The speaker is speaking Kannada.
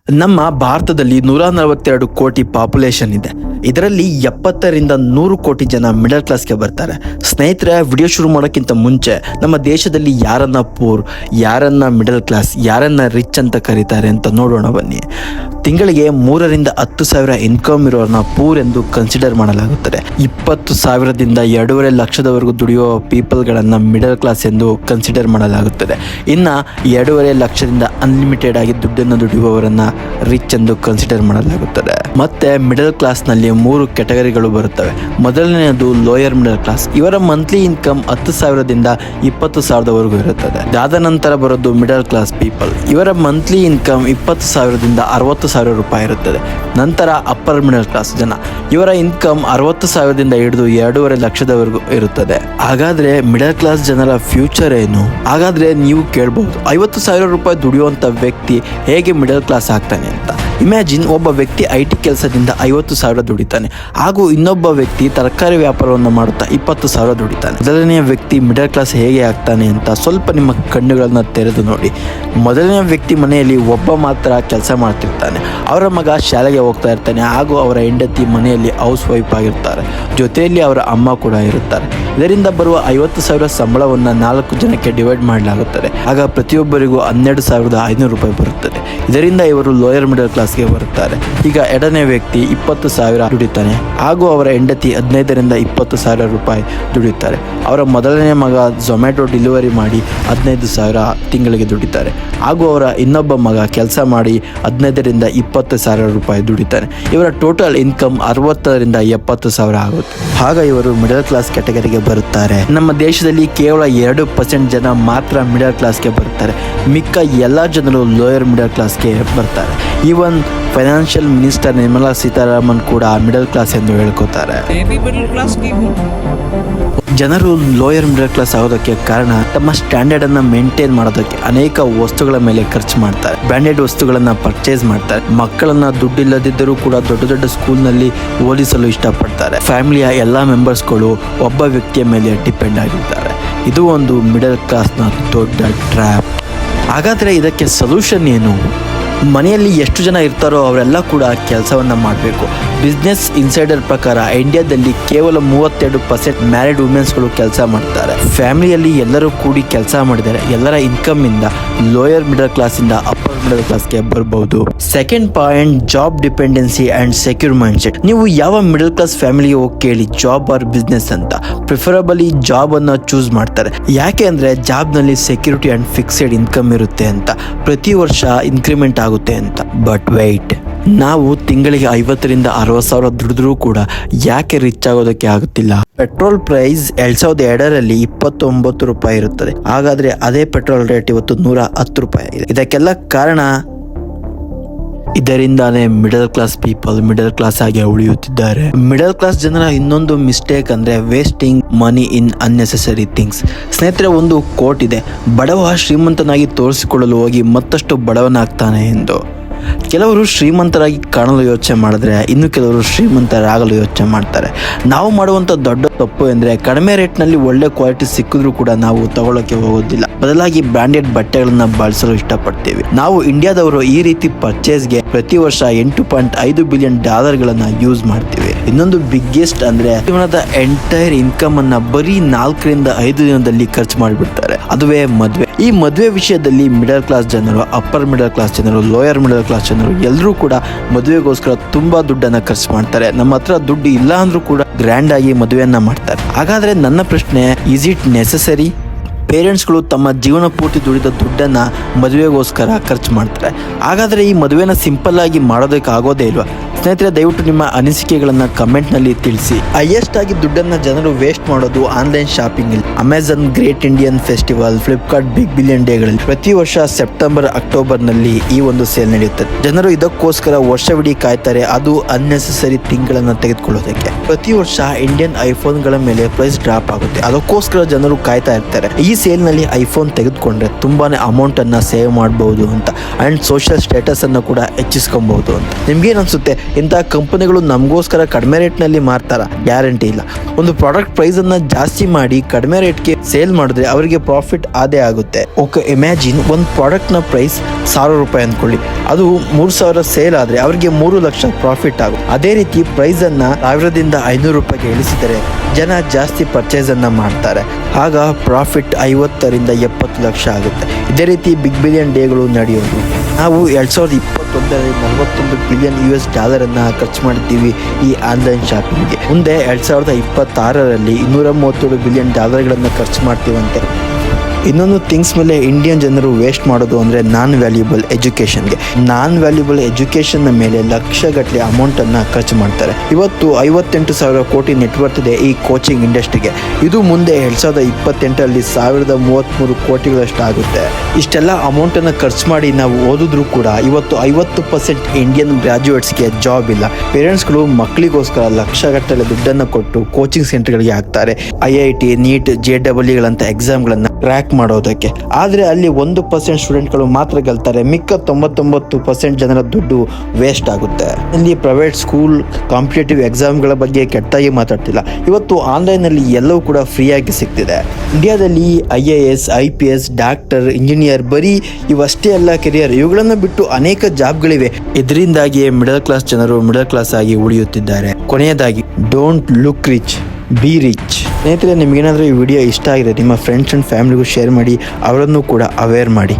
ನಮ್ಮ ಭಾರತದಲ್ಲಿ 142 ಕೋಟಿ ಪಾಪ್ಯುಲೇಷನ್ ಇದೆ. ಇದರಲ್ಲಿ 70ರಿಂದ 100 ಕೋಟಿ ಜನ ಮಿಡಲ್ ಕ್ಲಾಸ್ಗೆ ಬರ್ತಾರೆ. ಸ್ನೇಹಿತರೆ, ವಿಡಿಯೋ ಶುರು ಮಾಡೋಕ್ಕಿಂತ ಮುಂಚೆ ನಮ್ಮ ದೇಶದಲ್ಲಿ ಯಾರನ್ನ ಪೂರ್, ಯಾರನ್ನ ಮಿಡಲ್ ಕ್ಲಾಸ್, ಯಾರನ್ನ ರಿಚ್ ಅಂತ ಕರೀತಾರೆ ಅಂತ ನೋಡೋಣ ಬನ್ನಿ. ತಿಂಗಳಿಗೆ 3ರಿಂದ 10 ಸಾವಿರ ಇನ್ಕಮ್ ಇರೋರನ್ನ ಪೂರ್ ಎಂದು ಕನ್ಸಿಡರ್ ಮಾಡಲಾಗುತ್ತದೆ. 20,000ದಿಂದ 2.5 ಲಕ್ಷದವರೆಗೂ ದುಡಿಯುವ ಪೀಪಲ್ಗಳನ್ನ ಮಿಡಲ್ ಕ್ಲಾಸ್ ಎಂದು ಕನ್ಸಿಡರ್ ಮಾಡಲಾಗುತ್ತದೆ. ಇನ್ನು 2.5 ಲಕ್ಷದಿಂದ ಅನ್ಲಿಮಿಟೆಡ್ ಆಗಿ ದುಡ್ಡನ್ನು ದುಡಿಯುವವರನ್ನ ರಿಚ್ ಎಂದು ಕನ್ಸಿಡರ್ ಮಾಡಲಾಗುತ್ತದೆ. ಮತ್ತೆ ಮಿಡಲ್ ಕ್ಲಾಸ್ ನಲ್ಲಿ 3 ಕ್ಯಾಟಗರಿಗಳು ಬರುತ್ತವೆ. ಮೊದಲನೆಯದು ಲೋಯರ್ ಮಿಡಲ್ ಕ್ಲಾಸ್. ಇವರ ಮಂತ್ಲಿ ಇನ್ಕಮ್ 10,000ದಿಂದ 20,000ವರೆಗೂ ಇರುತ್ತದೆ. ಅದಾದ ನಂತರ ಬರೋದು ಮಿಡಲ್ ಕ್ಲಾಸ್ ಪೀಪಲ್. ಇವರ ಮಂತ್ಲಿ ಇನ್ಕಮ್ 20,000ದಿಂದ 60,000 ರೂಪಾಯಿ ಇರುತ್ತದೆ. ನಂತರ ಅಪ್ಪರ್ ಮಿಡಲ್ ಕ್ಲಾಸ್ ಜನ, ಇವರ ಇನ್ಕಮ್ 60,000ದಿಂದ ಹಿಡಿದು 2.5 ಲಕ್ಷದವರೆಗೂ ಇರುತ್ತದೆ. ಹಾಗಾದ್ರೆ ಮಿಡಲ್ ಕ್ಲಾಸ್ ಜನರ ಫ್ಯೂಚರ್ ಏನು? ಹಾಗಾದ್ರೆ ನೀವು ಕೇಳಬಹುದು, 50,000 ರೂಪಾಯಿ ದುಡಿಯುವಂತ ವ್ಯಕ್ತಿ ಹೇಗೆ ಮಿಡಲ್ ಕ್ಲಾಸ್ ಆಗ್ತಾನೆ ಅಂತ. ಇಮ್ಯಾಜಿನ್, ಒಬ್ಬ ವ್ಯಕ್ತಿ IT ಕೆಲಸದಿಂದ 50,000 ದುಡಿತಾನೆ, ಹಾಗೂ ಇನ್ನೊಬ್ಬ ವ್ಯಕ್ತಿ ತರಕಾರಿ ವ್ಯಾಪಾರವನ್ನು ಮಾಡುತ್ತಾ 20,000 ದುಡಿತಾನೆ. ಮೊದಲನೆಯ ವ್ಯಕ್ತಿ ಮಿಡಲ್ ಕ್ಲಾಸ್ ಹೇಗೆ ಆಗ್ತಾನೆ ಅಂತ ಸ್ವಲ್ಪ ನಿಮ್ಮ ಕಣ್ಣುಗಳನ್ನ ತೆರೆದು ನೋಡಿ. ಮೊದಲನೆಯ ವ್ಯಕ್ತಿ ಮನೆಯಲ್ಲಿ ಒಬ್ಬ ಮಾತ್ರ ಕೆಲಸ ಮಾಡ್ತಿರ್ತಾನೆ. ಅವರ ಮಗ ಶಾಲೆಗೆ ಹೋಗ್ತಾ ಇರ್ತಾನೆ, ಹಾಗೂ ಅವರ ಹೆಂಡತಿ ಮನೆಯಲ್ಲಿ ಹೌಸ್ ವೈಫ್ ಆಗಿರ್ತಾರೆ. ಜೊತೆಯಲ್ಲಿ ಅವರ ಅಮ್ಮ ಕೂಡ ಇರುತ್ತಾರೆ. ಇದರಿಂದ ಬರುವ 50,000 ಸಂಬಳವನ್ನು 4 ಜನಕ್ಕೆ ಡಿವೈಡ್ ಮಾಡಲಾಗುತ್ತದೆ. ಆಗ ಪ್ರತಿಯೊಬ್ಬರಿಗೂ 12,500 ರೂಪಾಯಿ ಬರುತ್ತದೆ. ಇದರಿಂದ ಇವರು ಲೋಯರ್ ಮಿಡಲ್ ಕ್ಲಾಸ್ಗೆ ಬರುತ್ತಾರೆ. ಈಗ ಎರಡನೇ ವ್ಯಕ್ತಿ 20,000 ದುಡಿತಾನೆ, ಹಾಗೂ ಅವರ ಹೆಂಡತಿ 15ರಿಂದ 20,000 ರೂಪಾಯಿ ದುಡಿಯುತ್ತಾರೆ. ಅವರ ಮೊದಲನೇ ಮಗ ಝೊಮ್ಯಾಟೊ ಡೆಲಿವರಿ ಮಾಡಿ 15,000 ತಿಂಗಳಿಗೆ ದುಡಿತಾರೆ, ಹಾಗೂ ಅವರ ಇನ್ನೊಬ್ಬ ಮಗ ಕೆಲಸ ಮಾಡಿ 15ರಿಂದ 20,000 ರೂಪಾಯಿ ದುಡಿತಾನೆ. ಇವರ ಟೋಟಲ್ ಇನ್ಕಮ್ 60ರಿಂದ 70,000 ಆಗುತ್ತೆ. ಆಗ ಇವರು ಮಿಡಲ್ ಕ್ಲಾಸ್ ಕ್ಯಾಟಗರಿಗೆ ಬರುತ್ತಾರೆ. ನಮ್ಮ ದೇಶದಲ್ಲಿ ಕೇವಲ 2% ಜನ ಮಾತ್ರ ಮಿಡಲ್ ಕ್ಲಾಸ್ಗೆ ಬರ್ತಾರೆ. ಮಿಕ್ಕ ಎಲ್ಲ ಜನರು ಲೋಯರ್ ಮಿಡಲ್ ಕ್ಲಾಸ್ಗೆ ಬರ್ತಾರೆ. Even financial minister Nirmala Sitharaman ಕೂಡ ಮಿಡಲ್ ಕ್ಲಾಸ್ ಎಂದು ಹೇಳ್ಕೊತಾರೆ. ಜನರು ಲೋಯರ್ ಮಿಡಲ್ ಕ್ಲಾಸ್ ಆಗೋದಕ್ಕೆ ಕಾರಣ ತಮ್ಮ ಸ್ಟ್ಯಾಂಡರ್ಡ್ ಅನ್ನ ಮೇಂಟೈನ್ ಮಾಡೋದಕ್ಕೆ ಅನೇಕ ವಸ್ತುಗಳ ಮೇಲೆ ಖರ್ಚು ಮಾಡ್ತಾರೆ. ಬ್ರಾಂಡೆಡ್ ವಸ್ತುಗಳನ್ನ ಪರ್ಚೇಸ್ ಮಾಡ್ತಾರೆ. ಮಕ್ಕಳನ್ನ ದುಡ್ಡಿಲ್ಲದಿದ್ದರೂ ಕೂಡ ದೊಡ್ಡ ದೊಡ್ಡ ಸ್ಕೂಲ್ ನಲ್ಲಿ ಓದಿಸಲು ಇಷ್ಟಪಡ್ತಾರೆ. ಫ್ಯಾಮಿಲಿಯ ಎಲ್ಲಾ ಮೆಂಬರ್ಸ್ಗಳು ಒಬ್ಬ ವ್ಯಕ್ತಿಯ ಮೇಲೆ ಡಿಪೆಂಡ್ ಆಗಿರ್ತಾರೆ. ಇದು ಒಂದು ಮಿಡಲ್ ಕ್ಲಾಸ್ನ ದೊಡ್ಡ ಟ್ರ್ಯಾಪ್. ಹಾಗಾದ್ರೆ ಇದಕ್ಕೆ ಸೊಲ್ಯೂಷನ್ ಏನು? ಮನೆಯಲ್ಲಿ ಎಷ್ಟು ಜನ ಇರ್ತಾರೋ ಅವರೆಲ್ಲ ಕೂಡ ಕೆಲಸವನ್ನು ಮಾಡಬೇಕು. ಬಿಸ್ನೆಸ್ ಇನ್ಸೈಡರ್ ಪ್ರಕಾರ ಇಂಡಿಯಾದಲ್ಲಿ ಕೇವಲ 32% ಮ್ಯಾರಿಡ್ ವುಮೆನ್ಸ್ಗಳು ಕೆಲಸ ಮಾಡ್ತಾರೆ. ಫ್ಯಾಮಿಲಿಯಲ್ಲಿ ಎಲ್ಲರೂ ಕೂಡಿ ಕೆಲಸ ಮಾಡಿದರೆ ಎಲ್ಲರ ಇನ್ಕಮ್ ಇಂದ ಲೋಯರ್ ಮಿಡಲ್ ಕ್ಲಾಸ್ ಇಂದ ಅಪ್ಪರ್ ಮಿಡಲ್ ಕ್ಲಾಸ್ಗೆ ಬರಬಹುದು. Second point, job dependency and secure mind set. ನೀವು ಯಾವ ಮಿಡಲ್ ಕ್ಲಾಸ್ ಫ್ಯಾಮಿಲಿಗೆ ಹೋಗಿ ಕೇಳಿ ಜಾಬ್ ಆರ್ ಬಿಸ್ನೆಸ್ ಅಂತ, ಪ್ರಿಫರಬಲಿ ಜಾಬ್ ಅನ್ನ ಚೂಸ್ ಮಾಡ್ತಾರೆ. ಯಾಕೆ ಅಂದ್ರೆ ಜಾಬ್ ನಲ್ಲಿ ಸೆಕ್ಯೂರಿಟಿ ಅಂಡ್ ಫಿಕ್ಸೆಡ್ ಇನ್ಕಮ್ ಇರುತ್ತೆ ಅಂತ, ಪ್ರತಿ ವರ್ಷ ಇನ್ಕ್ರಿಮೆಂಟ್ ಆಗುತ್ತೆ ಅಂತ. ಬಟ್ ವೆಯ್ಟ್, ನಾವು ತಿಂಗಳಿಗೆ 50ರಿಂದ 60,000 ದುಡಿದ್ರೂ ಕೂಡ ಯಾಕೆ ರಿಚ್ ಆಗೋದಕ್ಕೆ ಆಗುತ್ತಿಲ್ಲ? ಪೆಟ್ರೋಲ್ ಪ್ರೈಸ್ 2002ರಲ್ಲಿ 29 ರೂಪಾಯಿ ಇರುತ್ತದೆ. ಹಾಗಾದ್ರೆ ಅದೇ ಪೆಟ್ರೋಲ್ ರೇಟ್ ಇವತ್ತು 110 ರೂಪಾಯಿ ಆಗಿದೆ. ಇದಕ್ಕೆಲ್ಲ ಕಾರಣ ಇದರಿಂದಾನೇ middle class people middle class ಆಗಿ ಉಳಿಯುತ್ತಿದ್ದಾರೆ. ಮಿಡಲ್ ಕ್ಲಾಸ್ ಜನರ ಇನ್ನೊಂದು ಮಿಸ್ಟೇಕ್ ಅಂದ್ರೆ wasting money in unnecessary things. ಸ್ನೇಹಿತರೆ, ಒಂದು ಕೋಟ್ ಇದೆ, ಬಡವ ಶ್ರೀಮಂತನಾಗಿ ತೋರಿಸಿಕೊಳ್ಳಲು ಹೋಗಿ ಮತ್ತಷ್ಟು ಬಡವನಾಗ್ತಾನೆ ಎಂದು. ಕೆಲವರು ಶ್ರೀಮಂತರಾಗಿ ಕಾಣಲು ಯೋಚನೆ ಮಾಡಿದ್ರೆ, ಇನ್ನು ಕೆಲವರು ಶ್ರೀಮಂತರಾಗಲು ಯೋಚನೆ ಮಾಡ್ತಾರೆ. ನಾವು ಮಾಡುವಂತ ದೊಡ್ಡ ತಪ್ಪು ಎಂದ್ರೆ ಕಡಿಮೆ ರೇಟ್ನಲ್ಲಿ ಒಳ್ಳೆ ಕ್ವಾಲಿಟಿ ಸಿಕ್ಕಿದ್ರೂ ಕೂಡ ನಾವು ತಗೊಳ್ಳೋಕೆ ಹೋಗೋದಿಲ್ಲ. ಬದಲಾಗಿ ಬ್ರಾಂಡೆಡ್ ಬಟ್ಟೆಗಳನ್ನ ಬಳಸಲು ಇಷ್ಟಪಡ್ತೇವೆ. ನಾವು ಇಂಡಿಯಾದವರು ಈ ರೀತಿ ಪರ್ಚೇಸ್ಗೆ ಪ್ರತಿ ವರ್ಷ $8.5 ಬಿಲಿಯನ್ ಯೂಸ್ ಮಾಡ್ತೀವಿ. ಇನ್ನೊಂದು ಬಿಗ್ಗೆಸ್ಟ್ ಅಂದ್ರೆ ಜೀವನದ ಎಂಟೈರ್ ಇನ್ಕಮ್ ಅನ್ನ ಬರೀ 4ರಿಂದ 5 ದಿನದಲ್ಲಿ ಖರ್ಚು ಮಾಡಿಬಿಡ್ತಾರೆ. ಅದುವೇ ಮದುವೆ. ಈ ಮದುವೆ ವಿಷಯದಲ್ಲಿ ಮಿಡಲ್ ಕ್ಲಾಸ್ ಜನರು, ಅಪ್ಪರ್ ಮಿಡಲ್ ಕ್ಲಾಸ್ ಜನರು, ಲೋಯರ್ ಮಿಡಲ್ ಕ್ಲಾಸ್ ಜನರು ಎಲ್ಲರೂ ಕೂಡ ಮದುವೆಗೋಸ್ಕರ ತುಂಬಾ ದುಡ್ಡನ್ನ ಖರ್ಚು ಮಾಡ್ತಾರೆ. ನಮ್ಮ ಹತ್ರ ದುಡ್ಡು ಇಲ್ಲ ಅಂದ್ರೂ ಕೂಡ ಗ್ರ್ಯಾಂಡ್ ಆಗಿ ಮದುವೆಯನ್ನ ಮಾಡ್ತಾರೆ. ಹಾಗಾದ್ರೆ ನನ್ನ ಪ್ರಶ್ನೆ, ಈಸ್ ಇಟ್ ನೆಸೆಸರಿ? ಪೇರೆಂಟ್ಸ್ಗಳು ತಮ್ಮ ಜೀವನ ಪೂರ್ತಿ ದುಡಿದ ದುಡ್ಡನ್ನ ಮದುವೆಗೋಸ್ಕರ ಖರ್ಚು ಮಾಡ್ತಾರೆ. ಹಾಗಾದ್ರೆ ಈ ಮದುವೆನ ಸಿಂಪಲ್ ಆಗಿ ಮಾಡೋದಕ್ಕೆ ಆಗೋದೇ ಇಲ್ವಾ? ಸ್ನೇಹಿತರೆ, ದಯವಿಟ್ಟು ನಿಮ್ಮ ಅನಿಸಿಕೆಗಳನ್ನ ಕಮೆಂಟ್ ನಲ್ಲಿ ತಿಳಿಸಿ. ಹೈಯೆಸ್ಟ್ ಆಗಿ ದುಡ್ಡನ್ನ ಜನರು ವೇಸ್ಟ್ ಮಾಡೋದು ಆನ್ಲೈನ್ ಶಾಪಿಂಗ್ ಅಲ್ಲಿ. Amazon Great Indian Festival, Flipkart Big Billion ಡೇಗಳಲ್ಲಿ ಪ್ರತಿ ವರ್ಷ ಸೆಪ್ಟೆಂಬರ್ ಅಕ್ಟೋಬರ್ ನಲ್ಲಿ ಈ ಒಂದು ಸೇಲ್ ನಡೆಯುತ್ತದೆ. ಜನರು ಇದಕ್ಕೋಸ್ಕರ ವರ್ಷವಿಡೀ ಕಾಯ್ತಾರೆ, ಅದು ಅನ್ನೆಸೆಸರಿ ತಿಂಗಳನ್ನ ತೆಗೆದುಕೊಳ್ಳೋದಕ್ಕೆ. ಪ್ರತಿ ವರ್ಷ ಇಂಡಿಯನ್ ಐಫೋನ್ಗಳ ಮೇಲೆ ಪ್ರೈಸ್ ಡ್ರಾಪ್ ಆಗುತ್ತೆ. ಅದಕ್ಕೋಸ್ಕರ ಜನರು ಕಾಯ್ತಾ ಇರ್ತಾರೆ. ಈ ಸೇಲ್ ನಲ್ಲಿ ಐಫೋನ್ ತೆಗೆದುಕೊಂಡ್ರೆ ತುಂಬಾನೇ ಅಮೌಂಟ್ ಅನ್ನ ಸೇವ್ ಮಾಡಬಹುದು ಅಂತ, ಅಂಡ್ ಸೋಷಿಯಲ್ ಸ್ಟೇಟಸ್ ಅನ್ನು ಕೂಡ ಹೆಚ್ಚಿಸ್ಕೊಬಹುದು ಅಂತ. ನಿಮ್ಗೇನ್ ಅನ್ಸುತ್ತೆ? ಇಂತಹ ಕಂಪನಿಗಳು ನಮಗೋಸ್ಕರ ಕಡಿಮೆ ರೇಟ್ನಲ್ಲಿ ಮಾರ್ತಾರ? ಗ್ಯಾರಂಟಿ ಇಲ್ಲ. ಒಂದು ಪ್ರಾಡಕ್ಟ್ ಪ್ರೈಸ್ ಅನ್ನ ಜಾಸ್ತಿ ಮಾಡಿ ಕಡಿಮೆ ರೇಟ್ಗೆ ಸೇಲ್ ಮಾಡಿದ್ರೆ ಅವರಿಗೆ ಪ್ರಾಫಿಟ್ ಆದೇ ಆಗುತ್ತೆ. ಓಕೆ, ಇಮ್ಯಾಜಿನ್ ಒಂದು ಪ್ರಾಡಕ್ಟ್ ನ ಪ್ರೈಸ್ 1000 ರೂಪಾಯಿ ಅಂದ್ಕೊಳ್ಳಿ, ಅದು 3000 ಸೇಲ್ ಆದ್ರೆ ಅವರಿಗೆ 3 ಲಕ್ಷ ಪ್ರಾಫಿಟ್ ಆಗುತ್ತೆ. ಅದೇ ರೀತಿ ಪ್ರೈಸ್ ಅನ್ನ 1000ದಿಂದ 500 ರೂಪಾಯಿಗೆ ಇಳಿಸಿದರೆ ಜನ ಜಾಸ್ತಿ ಪರ್ಚೇಸ್ ಅನ್ನ ಮಾಡ್ತಾರೆ. ಆಗ ಪ್ರಾಫಿಟ್ 50ರಿಂದ 70 ಲಕ್ಷ ಆಗುತ್ತೆ. ಇದೇ ರೀತಿ ಬಿಗ್ ಬಿಲಿಯನ್ ಡೇಗಳು ನಡೆಯೋದು. ನಾವು 2021ರಲ್ಲಿ $41 ಬಿಲಿಯನ್ ಅನ್ನ ಖರ್ಚು ಮಾಡಿದ್ದೀವಿ ಈ ಆನ್ಲೈನ್ ಶಾಪಿಂಗ್ಗೆ. ಮುಂದೆ 2026ರಲ್ಲಿ $237 ಬಿಲಿಯನ್ ಖರ್ಚು ಮಾಡ್ತೀವಂತೆ. ಇನ್ನೊಂದು ಥಿಂಗ್ಸ್ ಮೇಲೆ ಇಂಡಿಯನ್ ಜನರು ವೇಸ್ಟ್ ಮಾಡೋದು ಅಂದರೆ ನಾನ್ ವ್ಯಾಲ್ಯೂಬಲ್ ಎಜುಕೇಷನ್ನ ಮೇಲೆ ಲಕ್ಷಗಟ್ಟಲೆ ಅಮೌಂಟನ್ನು ಖರ್ಚು ಮಾಡ್ತಾರೆ. ಇವತ್ತು 58,000 ಕೋಟಿ ನೆಟ್ವರ್ತ್ ಇದೆ ಈ ಕೋಚಿಂಗ್ ಇಂಡಸ್ಟ್ರಿಗೆ. ಇದು ಮುಂದೆ 2028ರಲ್ಲಿ 1033 ಕೋಟಿಗಳಷ್ಟು ಆಗುತ್ತೆ. ಇಷ್ಟೆಲ್ಲ ಅಮೌಂಟನ್ನು ಖರ್ಚು ಮಾಡಿ ನಾವು ಓದಿದ್ರು ಕೂಡ ಇವತ್ತು 50% ಇಂಡಿಯನ್ ಗ್ರಾಜ್ಯುಯೇಟ್ಸ್ಗೆ ಜಾಬ್ ಇಲ್ಲ. ಪೇರೆಂಟ್ಸ್ಗಳು ಮಕ್ಕಳಿಗೋಸ್ಕರ ಲಕ್ಷಗಟ್ಟಲೆ ದುಡ್ಡನ್ನು ಕೊಟ್ಟು ಕೋಚಿಂಗ್ ಸೆಂಟರ್ಗಳಿಗೆ ಹಾಕ್ತಾರೆ, IIT, NEET, JEEಗಳಂಥ ಎಕ್ಸಾಮ್ಗಳನ್ನು ಕ್ರ್ಯಾಕ್ ಮಾಡೋದಕ್ಕೆ. ಆದರೆ ಅಲ್ಲಿ 1% ಸ್ಟೂಡೆಂಟ್ಗಳು ಮಾತ್ರ ಗೆಲ್ತಾರೆ, ಮಿಕ್ಕ 99% ಜನರ ದುಡ್ಡು ವೇಸ್ಟ್ ಆಗುತ್ತೆ. ಇಲ್ಲಿ ಪ್ರೈವೇಟ್ ಸ್ಕೂಲ್ ಕಾಂಪಿಟೇಟಿವ್ ಎಕ್ಸಾಮ್ಗಳ ಬಗ್ಗೆ ಕೆಟ್ಟಾಗಿ ಮಾತಾಡ್ತಿಲ್ಲ. ಇವತ್ತು ಆನ್ಲೈನಲ್ಲಿ ಎಲ್ಲವೂ ಕೂಡ ಫ್ರೀಯಾಗಿ ಸಿಗ್ತಿದೆ. ಇಂಡಿಯಾದಲ್ಲಿ IAS, IPS, ಡಾಕ್ಟರ್, ಇಂಜಿನಿಯರ್ ಬರೀ ಇವಷ್ಟೇ ಎಲ್ಲ ಕೆರಿಯರ್. ಇವುಗಳನ್ನು ಬಿಟ್ಟು ಅನೇಕ ಜಾಬ್ಗಳಿವೆ. ಇದರಿಂದಾಗಿಯೇ ಮಿಡಲ್ ಕ್ಲಾಸ್ ಜನರು ಮಿಡಲ್ ಕ್ಲಾಸ್ ಆಗಿ ಉಳಿಯುತ್ತಿದ್ದಾರೆ. ಕೊನೆಯದಾಗಿ, don't look rich, B rich. ಸ್ನೇಹಿತರೆ, ನಿಮಗೇನಾದರೂ ಈ ವಿಡಿಯೋ ಇಷ್ಟ ಆಗಿದೆ ನಿಮ್ಮ ಫ್ರೆಂಡ್ಸ್ ಆ್ಯಂಡ್ ಫ್ಯಾಮಿಲಿಗೂ ಶೇರ್ ಮಾಡಿ, ಅವರನ್ನು ಕೂಡ ಅವೇರ್ ಮಾಡಿ.